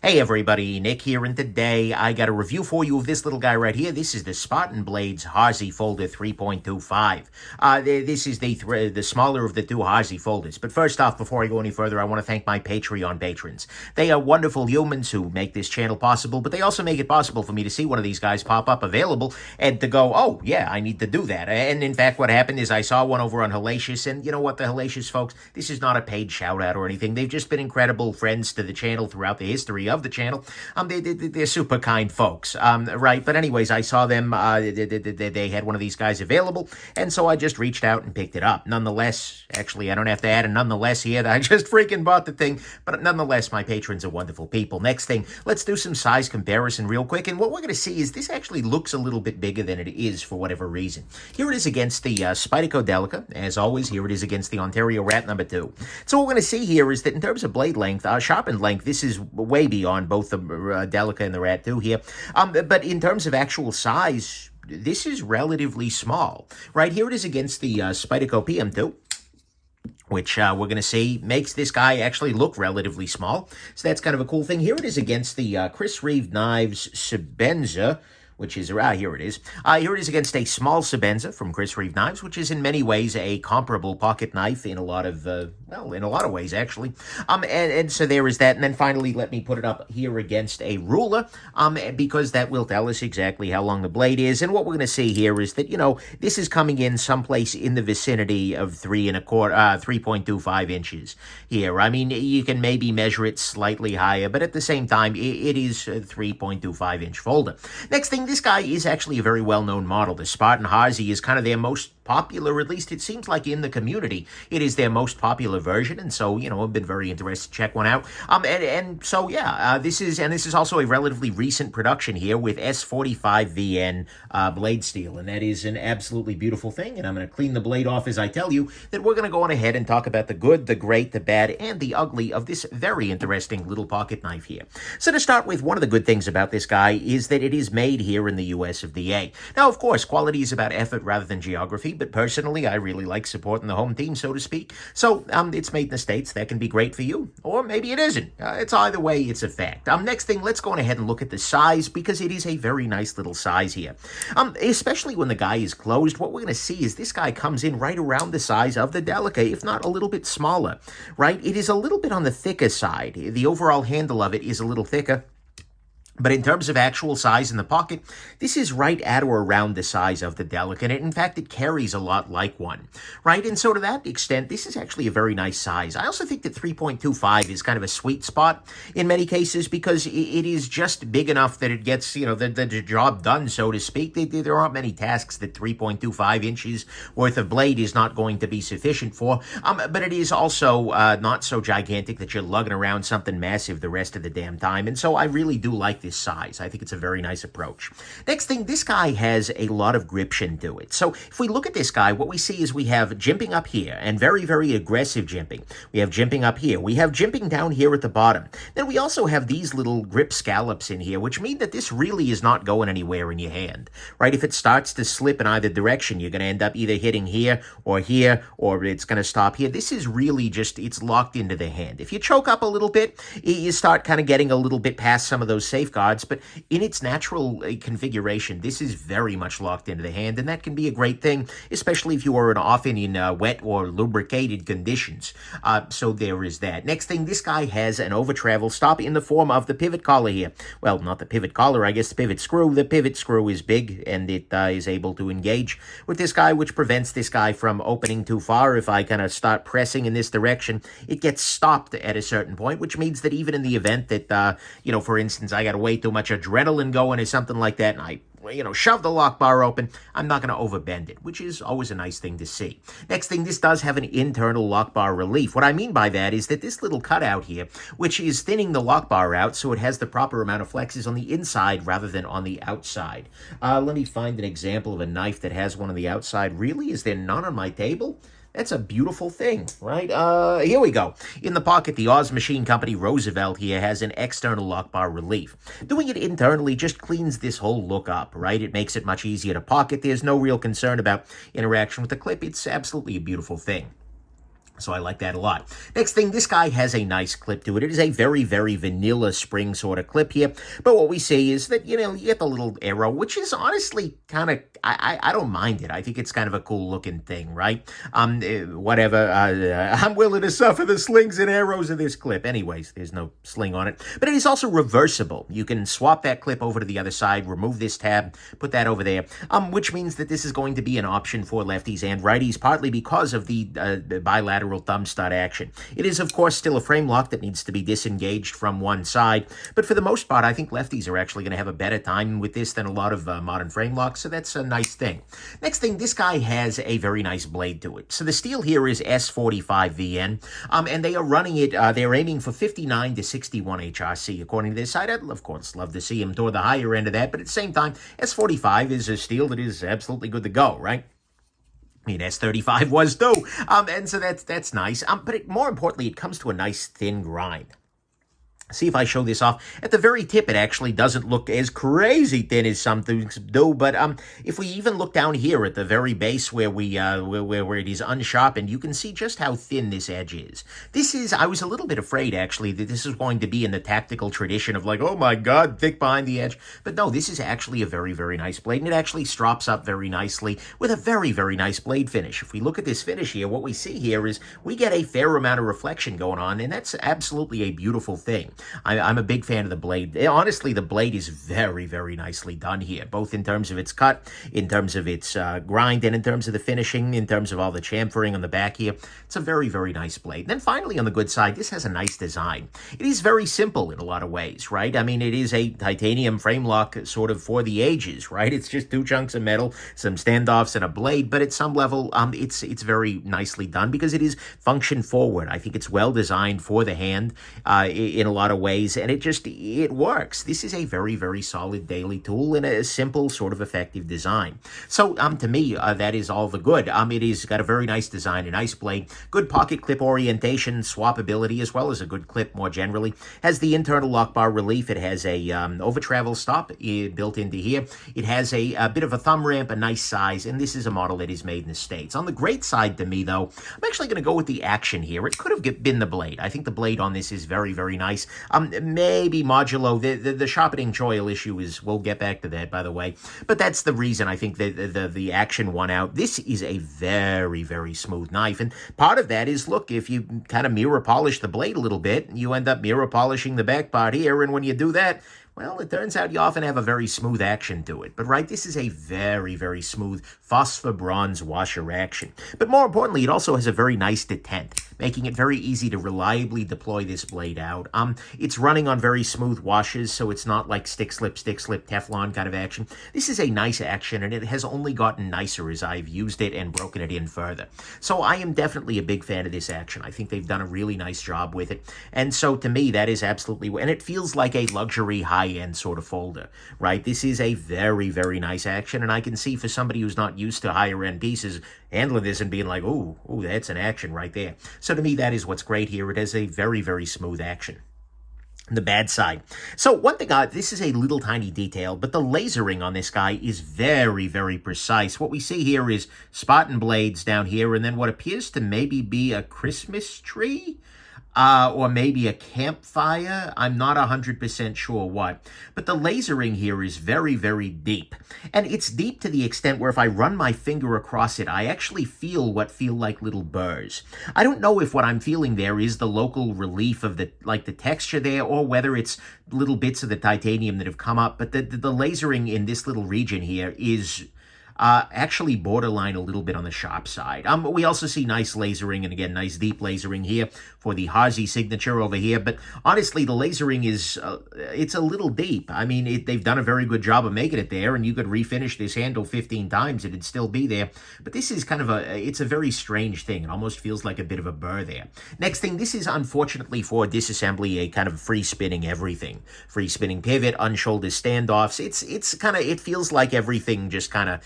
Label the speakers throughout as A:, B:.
A: Hey everybody, Nick here, and today I got a review for you of this little guy right here. This is the Spartan Blades Harsey Folder 3.25. This is the smaller of the two Harsey folders. But first off, before I go any further, I want to thank my Patreon patrons. They are wonderful humans who make this channel possible, but they also make it possible for me to see one of these guys pop up available and to go, oh yeah, I need to do that. And in fact, what happened is I saw one over on Hellacious, and you know what, the Hellacious folks, this is not a paid shout out or anything. They've just been incredible friends to the channel throughout the history of the channel. They're super kind folks, right? But anyways, I saw them, they had one of these guys available, and so I just reached out and picked it up. Nonetheless, actually, I don't have to add a nonetheless here. I just freaking bought the thing, but nonetheless, my patrons are wonderful people. Next thing, let's do some size comparison real quick, and what we're going to see is this actually looks a little bit bigger than it is for whatever reason. Here it is against the Spyderco Delica. As always, here it is against the Ontario Rat number 2. So what we're going to see here is that in terms of blade length, sharpened length, this is way beyond both the Delica and the Rat 2 here. But in terms of actual size, this is relatively small. Right here it is against the Spyderco PM2, which we're going to see makes this guy actually look relatively small. So that's kind of a cool thing. Here it is against the Chris Reeve Knives Shabazz, which is, here it is. Here it is against a small Shabazz from Chris Reeve Knives, which is in many ways a comparable pocket knife in a lot of, in a lot of ways, actually. And so there is that. And then finally, let me put it up here against a ruler, because that will tell us exactly how long the blade is. And what we're going to see here is that, you know, this is coming in someplace in the vicinity of 3.25 inches here. I mean, you can maybe measure it slightly higher, but at the same time, it is a 3.25 inch folder. Next thing, this guy is actually a very well-known model. The Spartan Harsey is kind of their most popular, at least it seems like in the community, it is their most popular version, and so, you know, I've been very interested to check one out. So, yeah, this is also a relatively recent production here with S45VN blade steel, and that is an absolutely beautiful thing, and I'm going to clean the blade off as I tell you that we're going to go on ahead and talk about the good, the great, the bad, and the ugly of this very interesting little pocket knife here. So to start with, one of the good things about this guy is that it is made here in the US of the A. Now, of course, quality is about effort rather than geography, but personally, I really like supporting the home team, so to speak. So, it's made in the States. That can be great for you, or maybe it isn't. It's either way, it's a fact. Next thing, let's go on ahead and look at the size, because it is a very nice little size here. Especially when the guy is closed, what we're going to see is this guy comes in right around the size of the Delica, if not a little bit smaller, right? It is a little bit on the thicker side. The overall handle of it is a little thicker. But in terms of actual size in the pocket, this is right at or around the size of the Delica, and in fact, it carries a lot like one, right? And so to that extent, this is actually a very nice size. I also think that 3.25 is kind of a sweet spot in many cases because it is just big enough that it gets, you know, the job done, so to speak. There aren't many tasks that 3.25 inches worth of blade is not going to be sufficient for, but it is also not so gigantic that you're lugging around something massive the rest of the damn time, and so I really do like this size. I think it's a very nice approach. Next thing, this guy has a lot of gription to it. So if we look at this guy, what we see is we have jimping up here and very, very aggressive jimping. We have jimping up here. We have jimping down here at the bottom. Then we also have these little grip scallops in here, which mean that this really is not going anywhere in your hand, right? If it starts to slip in either direction, you're going to end up either hitting here, or it's going to stop here. This is really just, it's locked into the hand. If you choke up a little bit, you start kind of getting a little bit past some of those safeguards, but in its natural configuration, this is very much locked into the hand, and that can be a great thing, especially if you are often in wet or lubricated conditions. So there is that. Next thing, this guy has an over-travel stop in the form of the pivot collar here. Well, not the pivot collar, I guess the pivot screw. The pivot screw is big, and it is able to engage with this guy, which prevents this guy from opening too far. If I kind of start pressing in this direction, it gets stopped at a certain point, which means that even in the event that, you know, for instance, I got to way too much adrenaline going or something like that, and I, you know, shove the lock bar open, I'm not going to overbend it, which is always a nice thing to see. Next thing, this does have an internal lock bar relief. What I mean by that is that this little cutout here, which is thinning the lock bar out so it has the proper amount of flex, is on the inside rather than on the outside. Let me find an example of a knife that has one on the outside. Really? Is there none on my table? That's a beautiful thing, right? Here we go. In the pocket, the Oz Machine Company Roosevelt here has an external lock bar relief. Doing it internally just cleans this whole look up, right? It makes it much easier to pocket. There's no real concern about interaction with the clip. It's absolutely a beautiful thing. So I like that a lot. Next thing, this guy has a nice clip to it. It is a very, very vanilla spring sort of clip here. But what we see is that, you get the little arrow, which is honestly kind of, I don't mind it. I think it's kind of a cool looking thing, right? Whatever. I'm willing to suffer the slings and arrows of this clip. Anyways, there's no sling on it. But it is also reversible. You can swap that clip over to the other side, remove this tab, put that over there, which means that this is going to be an option for lefties and righties, partly because of the bilateral thumb stud action. It is, of course, still a frame lock that needs to be disengaged from one side, but for the most part, I think lefties are actually going to have a better time with this than a lot of modern frame locks, so that's a nice thing. Next thing, this guy has a very nice blade to it. So the steel here is S45VN, and they are running it, they're aiming for 59 to 61 HRC, according to this side. I'd, of course, love to see them toward the higher end of that, but at the same time, S45 is a steel that is absolutely good to go, right? I mean, S35 was too, and so that's nice. But more importantly, it comes to a nice thin grind. See if I show this off. At the very tip, it actually doesn't look as crazy thin as some things do, but if we even look down here at the very base where where it is unsharpened, you can see just how thin this edge is. This is, I was a little bit afraid, actually, that this is going to be in the tactical tradition of like, oh my god, thick behind the edge. But no, this is actually a very, very nice blade, and it actually strops up very nicely with a very, very nice blade finish. If we look at this finish here, what we see here is we get a fair amount of reflection going on, and that's absolutely a beautiful thing. I'm a big fan of the blade. Honestly, the blade is very, very nicely done here, both in terms of its cut, in terms of its grind, and in terms of the finishing, in terms of all the chamfering on the back here. It's a very, very nice blade. And then finally, on the good side, this has a nice design. It is very simple in a lot of ways, right? I mean, it is a titanium frame lock sort of for the ages, right? It's just two chunks of metal, some standoffs, and a blade, but at some level, it's very nicely done because it is function forward. I think it's well designed for the hand in a lot of ways, and it works. This is a very, very solid daily tool in a simple, sort of effective design. So, to me, that is all the good. It has got a very nice design, a nice blade, good pocket clip orientation, swappability, as well as a good clip more generally. Has the internal lock bar relief. It has a over travel stop built into here. It has a bit of a thumb ramp, a nice size, and this is a model that is made in the States. On the great side to me, though, I'm actually going to go with the action here. It could have been the blade. I think the blade on this is very, very nice. Maybe modulo, the sharpening choil issue is, we'll get back to that, by the way, but that's the reason I think that the action won out. This is a very, very smooth knife, and part of that is, look, if you kind of mirror polish the blade a little bit, you end up mirror polishing the back part here, and when you do that, well, it turns out you often have a very smooth action to it. But right, this is a very, very smooth phosphor bronze washer action. But more importantly, it also has a very nice detent, making it very easy to reliably deploy this blade out. It's running on very smooth washes, so it's not like stick, slip, Teflon kind of action. This is a nice action, and it has only gotten nicer as I've used it and broken it in further. So I am definitely a big fan of this action. I think they've done a really nice job with it. And so to me, that is absolutely, and it feels like a luxury high-end sort of folder, right? This is a very, very nice action, and I can see for somebody who's not used to higher-end pieces, handling this and being like, ooh, that's an action right there. So to me, that is what's great here. It has a very, very smooth action. The bad side. So one thing, this is a little tiny detail, but the lasering on this guy is very, very precise. What we see here is Spartan blades down here, and then what appears to maybe be a Christmas tree, or maybe a campfire. I'm not 100% sure what. But the lasering here is very, very deep. And it's deep to the extent where if I run my finger across it, I actually feel what feel like little burrs. I don't know if what I'm feeling there is the local relief of the texture there, or whether it's little bits of the titanium that have come up. But the lasering in this little region here is actually borderline a little bit on the sharp side. We also see nice lasering, and again, nice deep lasering here for the Harsey signature over here. But honestly, the lasering is, it's a little deep. I mean, they've done a very good job of making it there, and you could refinish this handle 15 times, it'd still be there. But this is kind of it's a very strange thing. It almost feels like a bit of a burr there. Next thing, this is unfortunately for disassembly a kind of free spinning everything. Free spinning pivot, unshoulder standoffs. It's kind of, it feels like everything just kind of,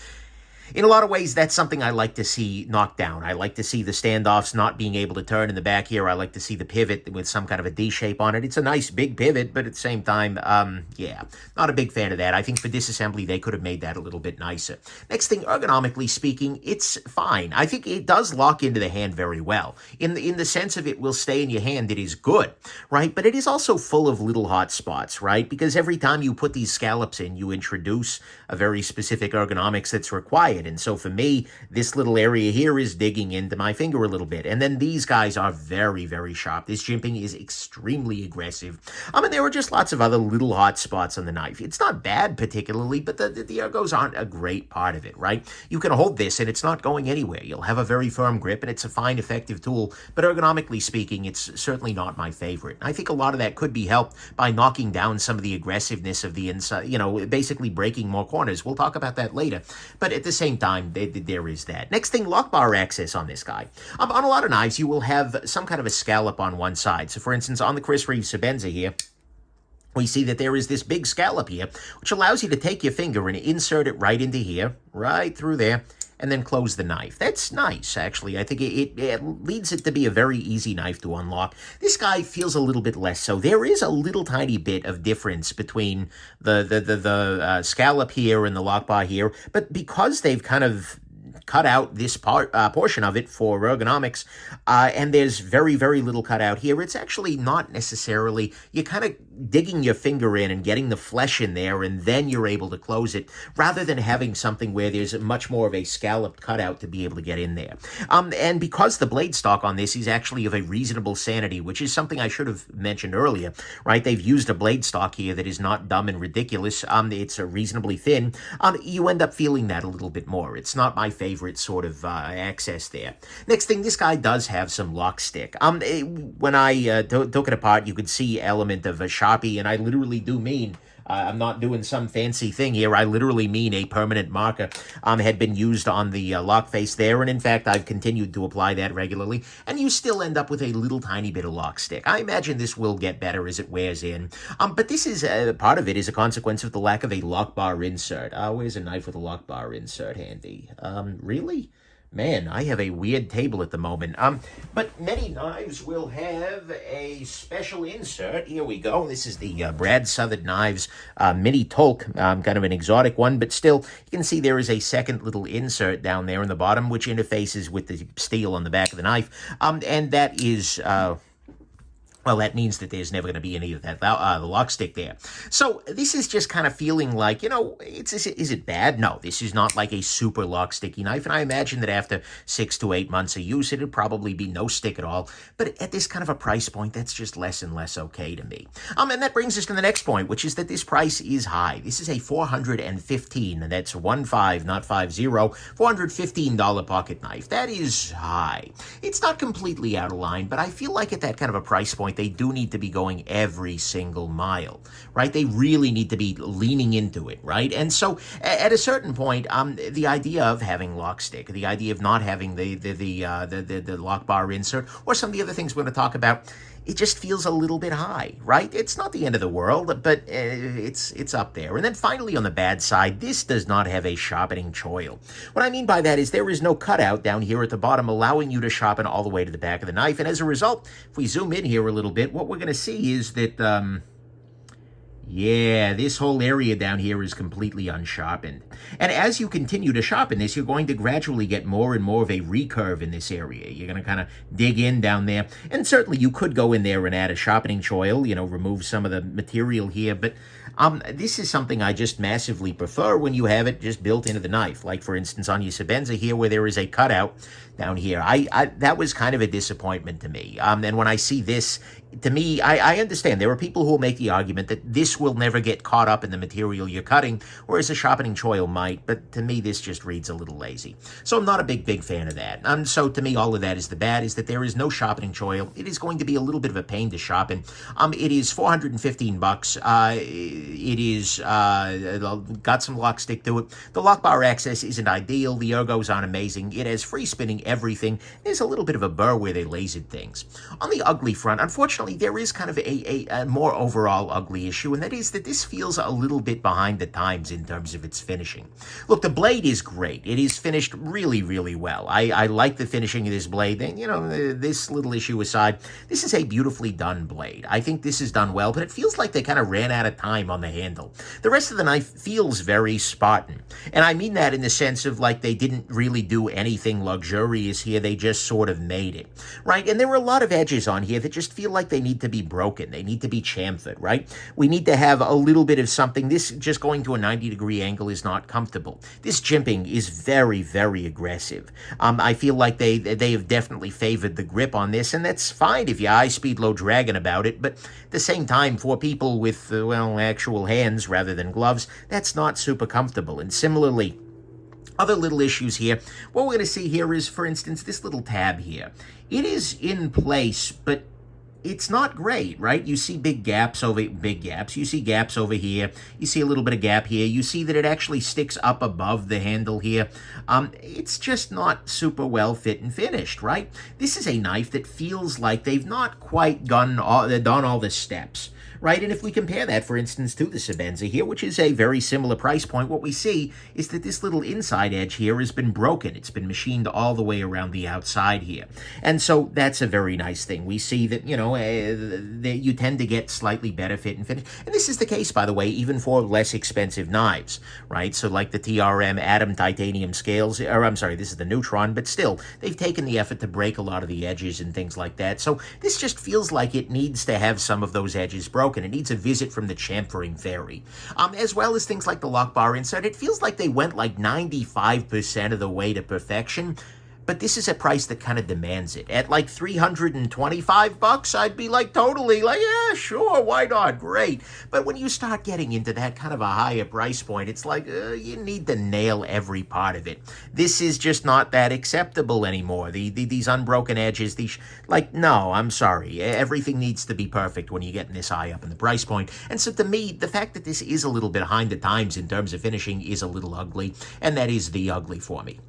A: In a lot of ways, that's something I like to see knocked down. I like to see the standoffs not being able to turn in the back here. I like to see the pivot with some kind of a D shape on it. It's a nice big pivot, but at the same time, yeah, not a big fan of that. I think for disassembly, they could have made that a little bit nicer. Next thing, ergonomically speaking, it's fine. I think it does lock into the hand very well. In the sense of it will stay in your hand, it is good, right? But it is also full of little hot spots, right? Because every time you put these scallops in, you introduce a very specific ergonomics that's required. And so for me, this little area here is digging into my finger a little bit. And then these guys are very, very sharp. This jimping is extremely aggressive. And there are just lots of other little hot spots on the knife. It's not bad particularly, but the ergos aren't a great part of it, right? You can hold this and it's not going anywhere. You'll have a very firm grip and it's a fine, effective tool. But ergonomically speaking, it's certainly not my favorite. I think a lot of that could be helped by knocking down some of the aggressiveness of the inside, basically breaking more corners. We'll talk about that later. But at the same time, there is that. Next thing, lock bar access on this guy. On a lot of knives, you will have some kind of a scallop on one side. So for instance, on the Chris Reeve Shabazz here, we see that there is this big scallop here, which allows you to take your finger and insert it right into here, right through there, and then close the knife. That's nice, actually. I think it leads it to be a very easy knife to unlock. This guy feels a little bit less so. There is a little tiny bit of difference between the scallop here and the lock bar here, but because they've kind of cut out this portion of it for ergonomics, and there's very, very little cut out here. It's actually not necessarily, you're kind of digging your finger in and getting the flesh in there, and then you're able to close it, rather than having something where there's much more of a scalloped cutout to be able to get in there. And because the blade stock on this is actually of a reasonable sanity, which is something I should have mentioned earlier, right? They've used a blade stock here that is not dumb and ridiculous. It's reasonably thin. You end up feeling that a little bit more. It's not my favorite sort of access there. Next thing, this guy does have some lock stick. When I took it apart, you could see element of a Sharpie, and I literally do mean, I'm not doing some fancy thing here, I literally mean a permanent marker had been used on the lock face there, and in fact, I've continued to apply that regularly, and you still end up with a little tiny bit of lock stick. I imagine this will get better as it wears in, but this is, part of it is a consequence of the lack of a lock bar insert. Where's a knife with a lock bar insert handy? Really? Man, I have a weird table at the moment. But many knives will have a special insert. Here we go. This is the Brad Southern Knives Mini Tolk, kind of an exotic one, but still, you can see there is a second little insert down there in the bottom, which interfaces with the steel on the back of the knife. And that is... well, that means that there's never going to be any of that, the lock stick there. So this is just kind of feeling like, is it bad? No, this is not like a super lock sticky knife. And I imagine that after 6 to 8 months of use, it'd probably be no stick at all. But at this kind of a price point, that's just less and less okay to me. And that brings us to the next point, which is that this price is high. This is a $415, and that's 15, not 50, $415 pocket knife. That is high. It's not completely out of line, but I feel like at that kind of a price point, they do need to be going every single mile, right? They really need to be leaning into it, right? And so at a certain point, the idea of having lock stick, the idea of not having the lock bar insert, or some of the other things we're going to talk about, it just feels a little bit high, right? It's not the end of the world, but it's up there. And then finally, on the bad side, this does not have a sharpening choil. What I mean by that is there is no cutout down here at the bottom allowing you to sharpen all the way to the back of the knife. And as a result, if we zoom in here a little bit, what we're going to see is that... yeah, this whole area down here is completely unsharpened. And as you continue to sharpen this, you're going to gradually get more and more of a recurve in this area. You're going to kind of dig in down there. And certainly you could go in there and add a sharpening choil, remove some of the material here. But this is something I just massively prefer when you have it just built into the knife. Like, for instance, on your Shabazz here, where there is a cutout down here. That was kind of a disappointment to me. And when I see this, to me, I understand there are people who will make the argument that this will never get caught up in the material you're cutting, whereas a sharpening choil might, but to me, this just reads a little lazy. So I'm not a big fan of that. So to me, all of that is the bad, is that there is no sharpening choil. It is going to be a little bit of a pain to sharpen. It is $415. It is got some lock stick to it. The lock bar access isn't ideal. The ergos aren't amazing. It has free spinning everything. There's a little bit of a burr where they lasered things. On the ugly front, unfortunately, unfortunately, there is kind of a more overall ugly issue, and that is that this feels a little bit behind the times in terms of its finishing. Look, the blade is great. It is finished really, really well. I like the finishing of this blade, and, this little issue aside, this is a beautifully done blade. I think this is done well, but it feels like they kind of ran out of time on the handle. The rest of the knife feels very Spartan, and I mean that in the sense of like they didn't really do anything luxurious here. They just sort of made it, right? And there were a lot of edges on here that just feel like they need to be broken. They need to be chamfered, right? We need to have a little bit of something. This just going to a 90-degree angle is not comfortable. This jimping is very, very aggressive. I feel like they have definitely favored the grip on this, and that's fine if you're high-speed, low-dragging about it, but at the same time, for people with, actual hands rather than gloves, that's not super comfortable. And similarly, other little issues here. What we're going to see here is, for instance, this little tab here. It is in place, but it's not great, right? You see big gaps. You see gaps over here. You see a little bit of gap here. You see that it actually sticks up above the handle here. It's just not super well fit and finished, right? This is a knife that feels like they've not quite done all the steps, right? And if we compare that, for instance, to the Shabazz here, which is a very similar price point, what we see is that this little inside edge here has been broken. It's been machined all the way around the outside here. And so that's a very nice thing. We see that, you tend to get slightly better fit and finish. And this is the case, by the way, even for less expensive knives, right? So like the TRM Atom titanium scales, or I'm sorry, this is the Neutron, but still, they've taken the effort to break a lot of the edges and things like that. So this just feels like it needs to have some of those edges broken. It needs a visit from the chamfering fairy. As well as things like the lock bar insert. It feels like they went like 95% of the way to perfection. But this is a price that kind of demands it. At like $325, I'd be like totally like, yeah, sure, why not? Great. But when you start getting into that kind of a higher price point, it's like you need to nail every part of it. This is just not that acceptable anymore. These unbroken edges, no, I'm sorry. Everything needs to be perfect when you're getting this high up in the price point. And so to me, the fact that this is a little bit behind the times in terms of finishing is a little ugly, and that is the ugly for me.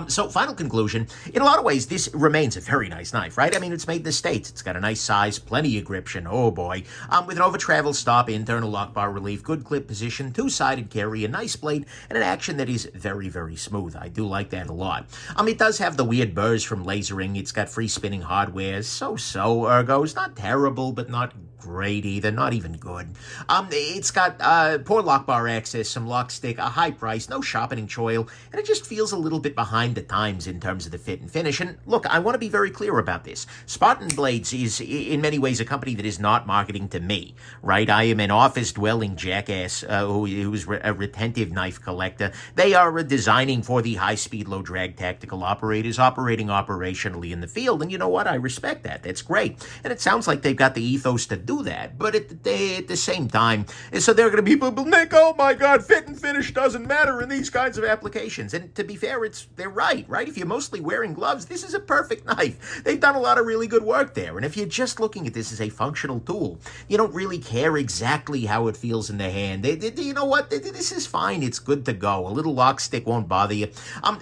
A: So final conclusion, in a lot of ways, this remains a very nice knife, right? I mean, it's made in the States. It's got a nice size, plenty of gription, oh boy. With an over-travel stop, internal lock bar relief, good clip position, two-sided carry, a nice blade, and an action that is very, very smooth. I do like that a lot. It does have the weird burrs from lasering. It's got free spinning hardware, so-so. Ergo's not terrible, but not great either, not even good. It's got poor lock bar access, some lock stick, a high price, no sharpening choil, and it just feels a little bit behind the times in terms of the fit and finish. And look, I want to be very clear about this. Spartan Blades is in many ways a company that is not marketing to me, right? I am an office-dwelling jackass who's a retentive knife collector. They are designing for the high-speed, low-drag tactical operators operating operationally in the field, and you know what? I respect that. That's great. And it sounds like they've got the ethos to do that, but at the same time, so there are going to be people, Nick, oh my God, fit and finish doesn't matter in these kinds of applications. And to be fair, they're right? If you're mostly wearing gloves, this is a perfect knife. They've done a lot of really good work there. And if you're just looking at this as a functional tool, you don't really care exactly how it feels in the hand. You know what? This is fine. It's good to go. A little lock stick won't bother you.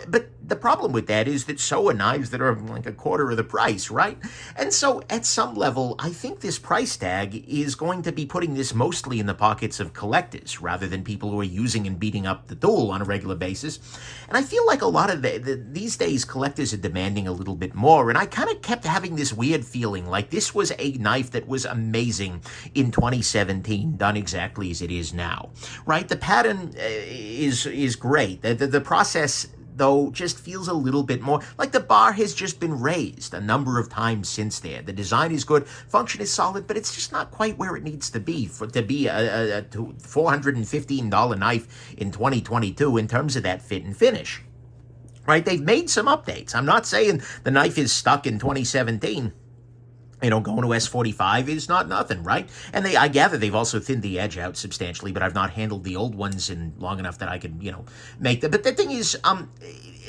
A: But the problem with that is that so are knives that are like a quarter of the price, right? And so at some level, I think this price tag is going to be putting this mostly in the pockets of collectors rather than people who are using and beating up the tool on a regular basis. And I feel like a lot of these days, collectors are demanding a little bit more. And I kind of kept having this weird feeling like this was a knife that was amazing in 2017, done exactly as it is now, right? The pattern is great. The process, though, just feels a little bit more like the bar has just been raised a number of times since there. The design is good, function is solid, but it's just not quite where it needs to be to be a $415 knife in 2022 in terms of that fit and finish, right? They've made some updates. I'm not saying the knife is stuck in 2017. Going to S45 is not nothing, right? And I gather they've also thinned the edge out substantially, but I've not handled the old ones in long enough that I can, make them. But the thing is,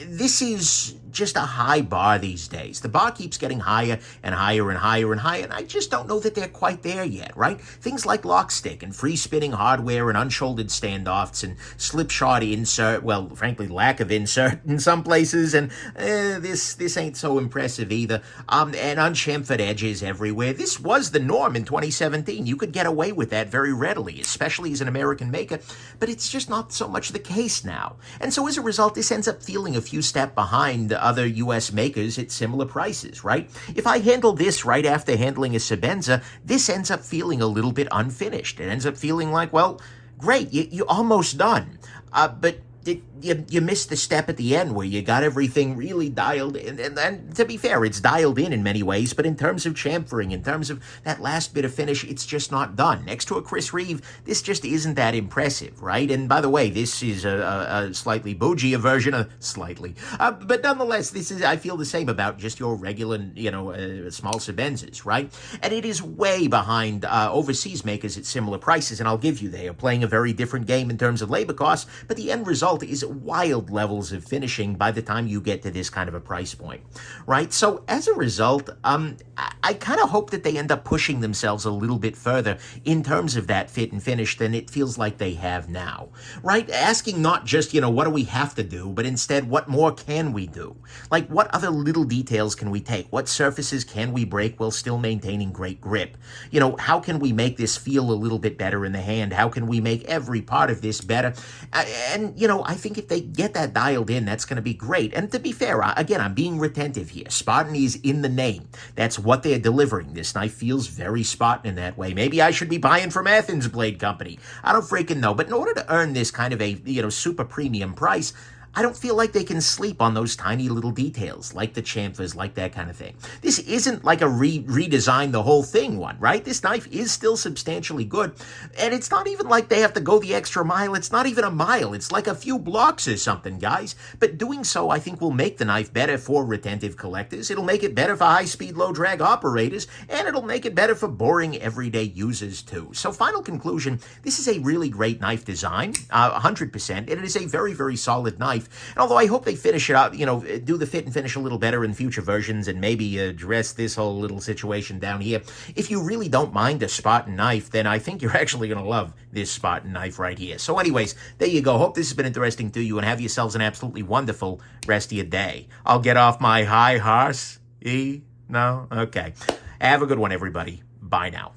A: this is just a high bar these days. The bar keeps getting higher and higher and higher and higher, and I just don't know that they're quite there yet, right? Things like lock stick and free spinning hardware and unshouldered standoffs and slipshod insert, well, frankly, lack of insert in some places, and this ain't so impressive either. And unchamfered edges everywhere. This was the norm in 2017. You could get away with that very readily, especially as an American maker, but it's just not so much the case now. And so as a result, this ends up feeling a few steps behind other U.S. makers at similar prices, right? If I handle this right after handling a Shabazz, this ends up feeling a little bit unfinished. It ends up feeling like, well, great, you're almost done. But you missed the step at the end where you got everything really dialed in. And to be fair, it's dialed in many ways, but in terms of chamfering, in terms of that last bit of finish, it's just not done. Next to a Chris Reeve, this just isn't that impressive, right? And by the way, this is a slightly bougier version, slightly. But nonetheless, this is, I feel the same about just your regular, small Shabazz's, right? And it is way behind overseas makers at similar prices, and I'll give you, they are playing a very different game in terms of labor costs, but the end result is wild levels of finishing by the time you get to this kind of a price point, right? So as a result, I kind of hope that they end up pushing themselves a little bit further in terms of that fit and finish than it feels like they have now, right? Asking not just, what do we have to do, but instead, what more can we do? Like, what other little details can we take? What surfaces can we break while still maintaining great grip? How can we make this feel a little bit better in the hand? How can we make every part of this better? And, I think if they get that dialed in, that's going to be great. And to be fair, again, I'm being retentive here. Spartan is in the name. That's what they're delivering. This knife feels very Spartan in that way. Maybe I should be buying from Athens Blade Company. I don't freaking know. But in order to earn this kind of a, super premium price, I don't feel like they can sleep on those tiny little details, like the chamfers, like that kind of thing. This isn't like a redesign the whole thing one, right? This knife is still substantially good, and it's not even like they have to go the extra mile. It's not even a mile. It's like a few blocks or something, guys. But doing so, I think, will make the knife better for retentive collectors. It'll make it better for high-speed, low-drag operators, and it'll make it better for boring, everyday users, too. So, final conclusion, this is a really great knife design, 100%, and it is a very, very solid knife. And although I hope they finish it up, do the fit and finish a little better in future versions and maybe address this whole little situation down here. If you really don't mind a Spartan knife, then I think you're actually going to love this Spartan knife right here. So anyways, there you go. Hope this has been interesting to you, and have yourselves an absolutely wonderful rest of your day. I'll get off my high horse. No? Okay. Have a good one, everybody. Bye now.